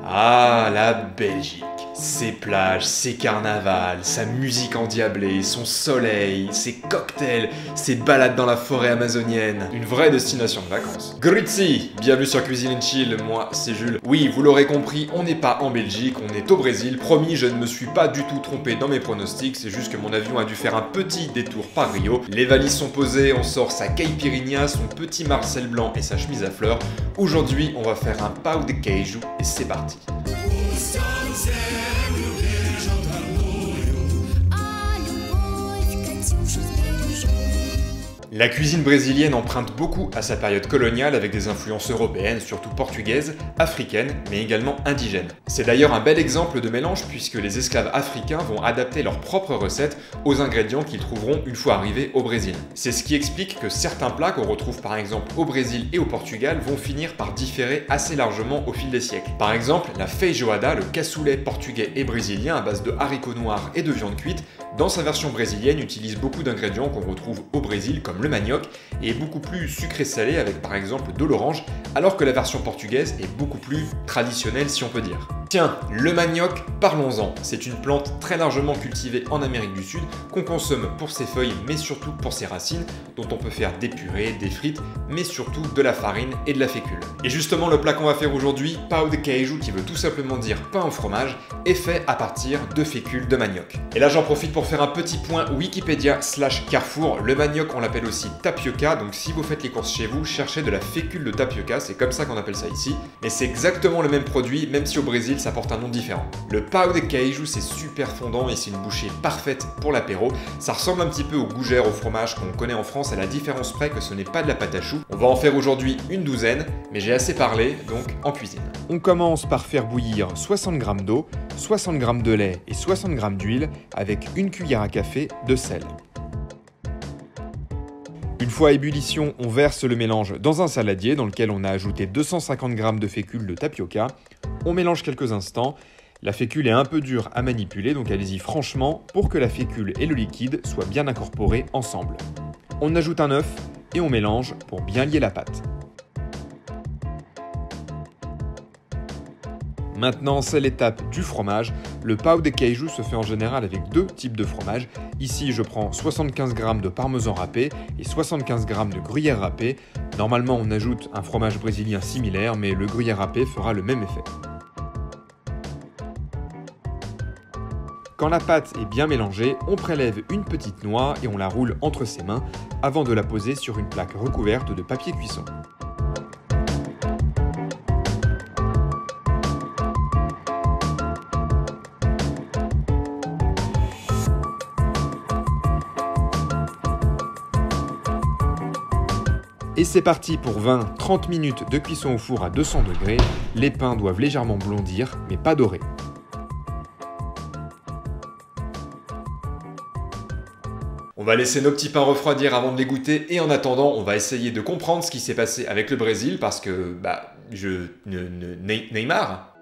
Ah, la Belgique. Ses plages, ses carnavals, sa musique endiablée, son soleil, ses cocktails, ses balades dans la forêt amazonienne. Une vraie destination de vacances. Grüezi, bienvenue sur Cuisine & Chill, moi c'est Jules. Oui, vous l'aurez compris, on n'est pas en Belgique, on est au Brésil. Promis, je ne me suis pas du tout trompé dans mes pronostics, c'est juste que mon avion a dû faire un petit détour par Rio. Les valises sont posées, on sort sa caipirinha, son petit Marcel blanc et sa chemise à fleurs. Aujourd'hui, on va faire un pão de queijo et c'est parti. La cuisine brésilienne emprunte beaucoup à sa période coloniale avec des influences européennes, surtout portugaises, africaines, mais également indigènes. C'est d'ailleurs un bel exemple de mélange puisque les esclaves africains vont adapter leurs propres recettes aux ingrédients qu'ils trouveront une fois arrivés au Brésil. C'est ce qui explique que certains plats qu'on retrouve par exemple au Brésil et au Portugal vont finir par différer assez largement au fil des siècles. Par exemple, la feijoada, le cassoulet portugais et brésilien à base de haricots noirs et de viande cuite, dans sa version brésilienne utilise beaucoup d'ingrédients qu'on retrouve au Brésil comme le manioc et est beaucoup plus sucré-salé avec par exemple de l'orange, alors que la version portugaise est beaucoup plus traditionnelle si on peut dire. Tiens, le manioc, parlons-en. C'est une plante très largement cultivée en Amérique du Sud, qu'on consomme pour ses feuilles mais surtout pour ses racines, dont on peut faire des purées, des frites, mais surtout de la farine et de la fécule. Et justement le plat qu'on va faire aujourd'hui, pão de queijo, qui veut tout simplement dire pain au fromage, est fait à partir de fécule de manioc. Et là j'en profite pour faire un petit point Wikipédia/Carrefour. Le manioc on l'appelle aussi tapioca, donc si vous faites les courses chez vous, cherchez de la fécule de tapioca, c'est comme ça qu'on appelle ça ici. Mais c'est exactement le même produit, même si au Brésil ça porte un nom différent. Le pão de queijo c'est super fondant et c'est une bouchée parfaite pour l'apéro. Ça ressemble un petit peu aux gougères au fromage qu'on connaît en France, à la différence près que ce n'est pas de la pâte à choux. On va en faire aujourd'hui une douzaine, mais j'ai assez parlé, donc en cuisine. On commence par faire bouillir 60 g d'eau, 60 g de lait et 60 g d'huile avec une cuillère à café de sel. Une fois à ébullition, on verse le mélange dans un saladier dans lequel on a ajouté 250 g de fécule de tapioca. On mélange quelques instants. La fécule est un peu dure à manipuler, donc allez-y franchement pour que la fécule et le liquide soient bien incorporés ensemble. On ajoute un œuf et on mélange pour bien lier la pâte. Maintenant, c'est l'étape du fromage. Le pão de queijo se fait en général avec deux types de fromage. Ici, je prends 75 g de parmesan râpé et 75 g de gruyère râpé. Normalement, on ajoute un fromage brésilien similaire, mais le gruyère râpé fera le même effet. Quand la pâte est bien mélangée, on prélève une petite noix et on la roule entre ses mains avant de la poser sur une plaque recouverte de papier cuisson. Et c'est parti pour 20-30 minutes de cuisson au four à 200 degrés. Les pains doivent légèrement blondir, mais pas dorer. On va laisser nos petits pains refroidir avant de les goûter et en attendant, on va essayer de comprendre ce qui s'est passé avec le Brésil parce que, Neymar.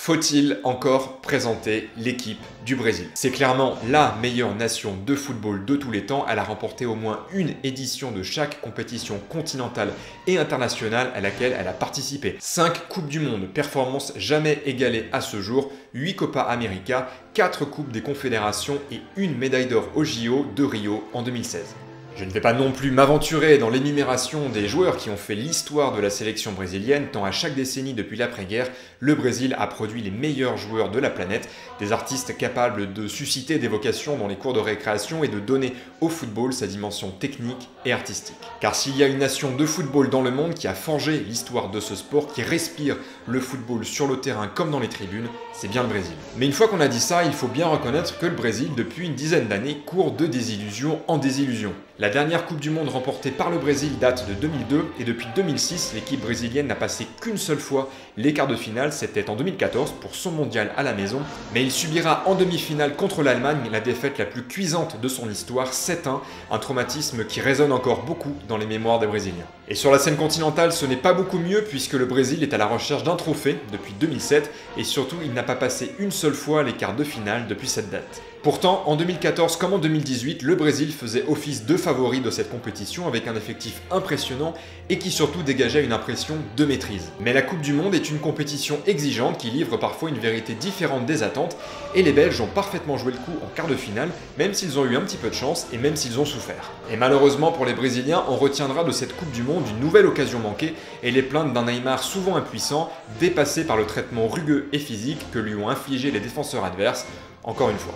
Faut-il encore présenter l'équipe du Brésil? C'est clairement la meilleure nation de football de tous les temps. Elle a remporté au moins une édition de chaque compétition continentale et internationale à laquelle elle a participé. 5 Coupes du Monde, performance jamais égalée à ce jour, 8 Copa América, 4 Coupes des Confédérations et une médaille d'or au JO de Rio en 2016. Je ne vais pas non plus m'aventurer dans l'énumération des joueurs qui ont fait l'histoire de la sélection brésilienne, tant à chaque décennie depuis l'après-guerre, le Brésil a produit les meilleurs joueurs de la planète, des artistes capables de susciter des vocations dans les cours de récréation et de donner au football sa dimension technique et artistique. Car s'il y a une nation de football dans le monde qui a forgé l'histoire de ce sport, qui respire le football sur le terrain comme dans les tribunes, c'est bien le Brésil. Mais une fois qu'on a dit ça, il faut bien reconnaître que le Brésil, depuis une dizaine d'années, court de désillusion en désillusion. La dernière Coupe du Monde remportée par le Brésil date de 2002 et depuis 2006, l'équipe brésilienne n'a passé qu'une seule fois les quarts de finale, c'était en 2014 pour son mondial à la maison, mais il subira en demi-finale contre l'Allemagne la défaite la plus cuisante de son histoire, 7-1, un traumatisme qui résonne encore beaucoup dans les mémoires des Brésiliens. Et sur la scène continentale, ce n'est pas beaucoup mieux puisque le Brésil est à la recherche d'un trophée depuis 2007 et surtout il n'a pas passé une seule fois les quarts de finale depuis cette date. Pourtant, en 2014 comme en 2018, le Brésil faisait office de favori de cette compétition avec un effectif impressionnant et qui surtout dégageait une impression de maîtrise. Mais la Coupe du Monde est une compétition exigeante qui livre parfois une vérité différente des attentes et les Belges ont parfaitement joué le coup en quart de finale, même s'ils ont eu un petit peu de chance et même s'ils ont souffert. Et malheureusement pour les Brésiliens, on retiendra de cette Coupe du Monde une nouvelle occasion manquée et les plaintes d'un Neymar souvent impuissant, dépassé par le traitement rugueux et physique que lui ont infligé les défenseurs adverses, encore une fois.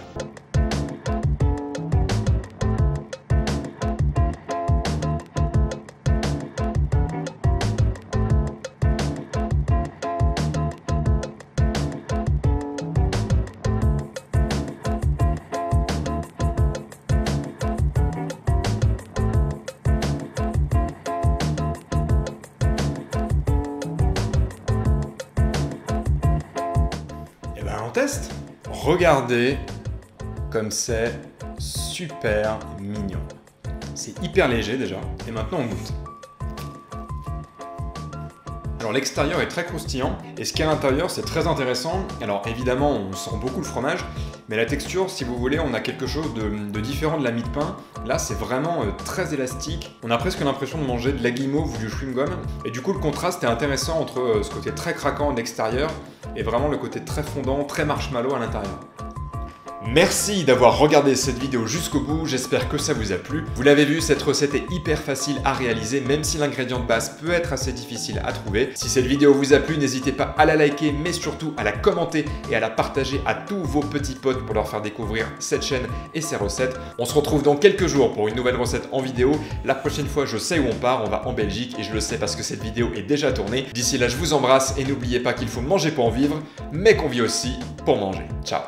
On teste. Regardez comme c'est super mignon. C'est hyper léger déjà. Et maintenant on goûte. Alors l'extérieur est très croustillant et ce qu'il y a à l'intérieur c'est très intéressant. Alors évidemment on sent beaucoup le fromage, mais la texture, si vous voulez, on a quelque chose de différent de la mie de pain. Là c'est vraiment très élastique. On a presque l'impression de manger de la guimauve ou du chewing-gum. Et du coup le contraste est intéressant entre ce côté très craquant de l'extérieur et vraiment le côté très fondant, très marshmallow à l'intérieur. Merci d'avoir regardé cette vidéo jusqu'au bout, j'espère que ça vous a plu. Vous l'avez vu, cette recette est hyper facile à réaliser, même si l'ingrédient de base peut être assez difficile à trouver. Si cette vidéo vous a plu, n'hésitez pas à la liker, mais surtout à la commenter et à la partager à tous vos petits potes pour leur faire découvrir cette chaîne et ses recettes. On se retrouve dans quelques jours pour une nouvelle recette en vidéo. La prochaine fois, je sais où on part, on va en Belgique et je le sais parce que cette vidéo est déjà tournée. D'ici là, je vous embrasse et n'oubliez pas qu'il faut manger pour en vivre, mais qu'on vit aussi pour manger. Ciao!